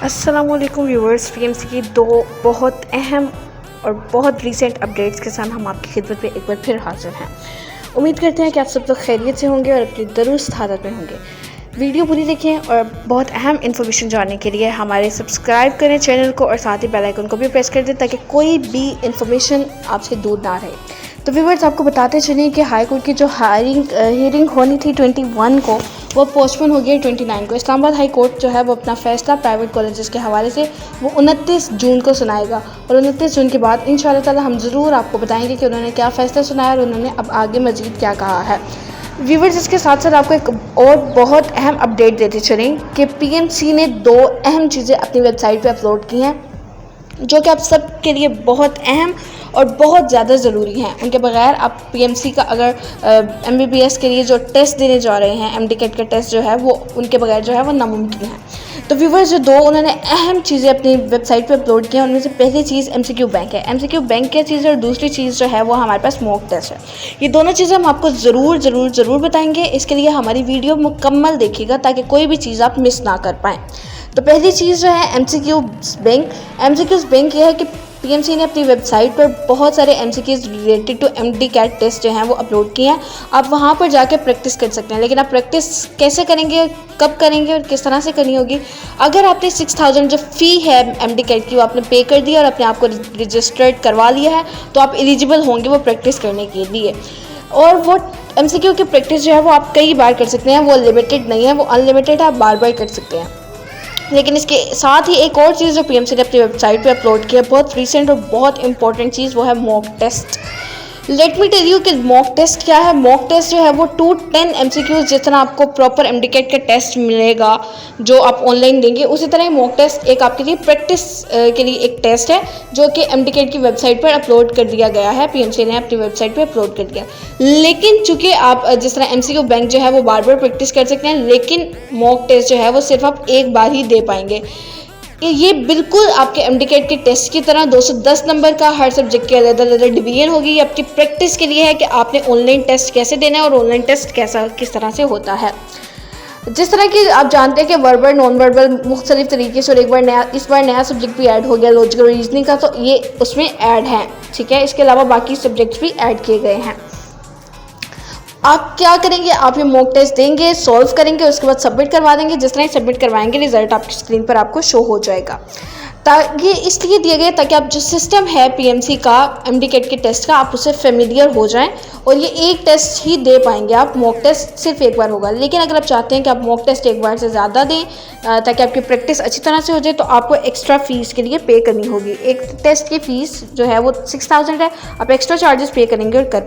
अस्सलामुअलैकुम viewers, PMC की दो बहुत अहम और बहुत रीसेंट अपडेट्स के साथ हम आपकी खिदमत में एक बार फिर हाजिर हैं। उम्मीद करते हैं कि आप सब लोग खैरियत से होंगे और अपनी दुरुस्त हालत में होंगे। वीडियो पूरी देखें और बहुत अहम इन्फॉर्मेशन जानने के लिए हमारे सब्सक्राइब करें चैनल को और साथ ही बेल आइकन को भी प्रेस कर दें ताकि कोई भी इन्फॉर्मेशन आपसे दूर ना रहे। तो व्यूवर्स, आपको बताते चलिए कि हाई कोर्ट की जो हियरिंग होनी थी 21 को, वो पोस्टपोन हो गई 29 को। इस्लामाबाद हाई कोर्ट जो है वो अपना फैसला प्राइवेट कॉलेजेस के हवाले से वो 29 जून को सुनाएगा और 29 जून के बाद इंशाअल्लाह ताला हम ज़रूर आपको बताएंगे कि उन्होंने क्या फ़ैसला सुनाया और उन्होंने अब आगे मज़ीद क्या कहा है। व्यूवर्स, इसके साथ साथ आपको एक और बहुत अहम अपडेट देते चलें कि पीएमसी ने दो अहम चीज़ें अपनी वेबसाइट पे अपलोड की हैं जो कि आप सब के लिए बहुत अहम और बहुत ज़्यादा ज़रूरी हैं। उनके बगैर आप पीएमसी का अगर एमबीबीएस के लिए जो टेस्ट देने जा रहे हैं, एमडी कैट का टेस्ट जो है वो उनके बगैर जो है वो नामुमकिन है। तो व्यूवर्स, जो दो उन्होंने अहम चीज़ें अपनी वेबसाइट पे अपलोड की हैं उनमें से पहली चीज़ एमसीक्यू बैंक है। एमसीक्यू बैंक क्या चीज़ है और दूसरी चीज़ जो है वो हमारे पास मॉक टेस्ट है। ये दोनों चीज़ें हम आपको ज़रूर बताएंगे। इसके लिए हमारी वीडियो मुकम्मल देखिएगा ताकि कोई भी चीज़ आप मिस ना कर पाएँ। तो पहली चीज़ जो है एमसीक्यूज़ बैंक ये है कि पीएमसी ने अपनी वेबसाइट पर बहुत सारे MCQs related to MD CAT test जो हैं वो अपलोड किए हैं। आप वहाँ पर जाकर प्रैक्टिस कर सकते हैं, लेकिन आप प्रैक्टिस कैसे करेंगे, कब करेंगे और किस तरह से करनी होगी? अगर आपने 6000 जो फ़ी है एमडी कैट की वो आपने पे कर दिया और अपने आप को रजिस्टर्ड करवा लिया है तो आप एलिजिबल होंगे वो प्रैक्टिस करने के लिए। और वो एमसीक्यू की प्रैक्टिस जो है वो आप कई बार कर सकते हैं, वो लिमिटेड नहीं है, वो अनलिमिटेड है, आप बार बार कर सकते हैं। लेकिन इसके साथ ही एक और चीज़ जो पीएमसी ने अपनी वेबसाइट पे अपलोड की है, बहुत रीसेंट और बहुत इंपॉर्टेंट चीज़, वो है mock test. Let me tell you कि मॉक टेस्ट क्या है। मॉक टेस्ट जो है वो 2 10 एमसीक्यूज़, जिस तरह आपको प्रॉपर एमडीकेट का टेस्ट मिलेगा जो आप ऑनलाइन देंगे, उसी तरह मॉक टेस्ट एक आपके लिए प्रैक्टिस के लिए एक टेस्ट है जो कि एमडीकेट की वेबसाइट पर अपलोड कर दिया गया है। पीएमसी ने अपनी वेबसाइट पर अपलोड कर दिया। लेकिन चूंकि आप जिस तरह एमसीक्यू बैंक जो है वो बार बार प्रैक्टिस कर सकते हैं, लेकिन मॉक टेस्ट जो है वो सिर्फ आप एक बार ही दे पाएंगे। ये बिल्कुल आपके एमडीकेट के टेस्ट की तरह 210 नंबर का हर सब्जेक्ट के अलग डिवीजन होगी। ये आपकी प्रैक्टिस के लिए है कि आपने ऑनलाइन टेस्ट कैसे देना है और ऑनलाइन टेस्ट किस तरह से होता है। जिस तरह कि आप जानते हैं कि वर्बल नॉन वर्बल मुख्तलिफ तरीके से, और इस बार नया सब्जेक्ट भी ऐड हो गया लॉजिकल रीजनिंग का, तो ये उसमें ऐड है, ठीक है। इसके अलावा बाकी सब्जेक्ट्स भी ऐड किए गए हैं। आप क्या करेंगे, आप ये मॉक टेस्ट देंगे, सॉल्व करेंगे, उसके बाद सबमिट करवा देंगे। जिस तरह सबमिट करवाएंगे रिजल्ट आपकी स्क्रीन पर आपको शो हो जाएगा। ये इसलिए दिया गया ताकि आप जो सिस्टम है पीएमसी का एमडीकेट के टेस्ट का, आप उससे फेमिलियर हो जाएं और ये एक टेस्ट ही दे पाएंगे आप। मॉक टेस्ट सिर्फ एक बार होगा, लेकिन अगर आप चाहते हैं कि आप मॉक टेस्ट एक बार से ज़्यादा दें ताकि आपकी प्रैक्टिस अच्छी तरह से हो जाए, तो आपको एक्स्ट्रा फ़ीस के लिए पे करनी होगी। एक टेस्ट की फ़ीस जो है वो 6000 है, आप एक्स्ट्रा चार्जेस पे करेंगे और कर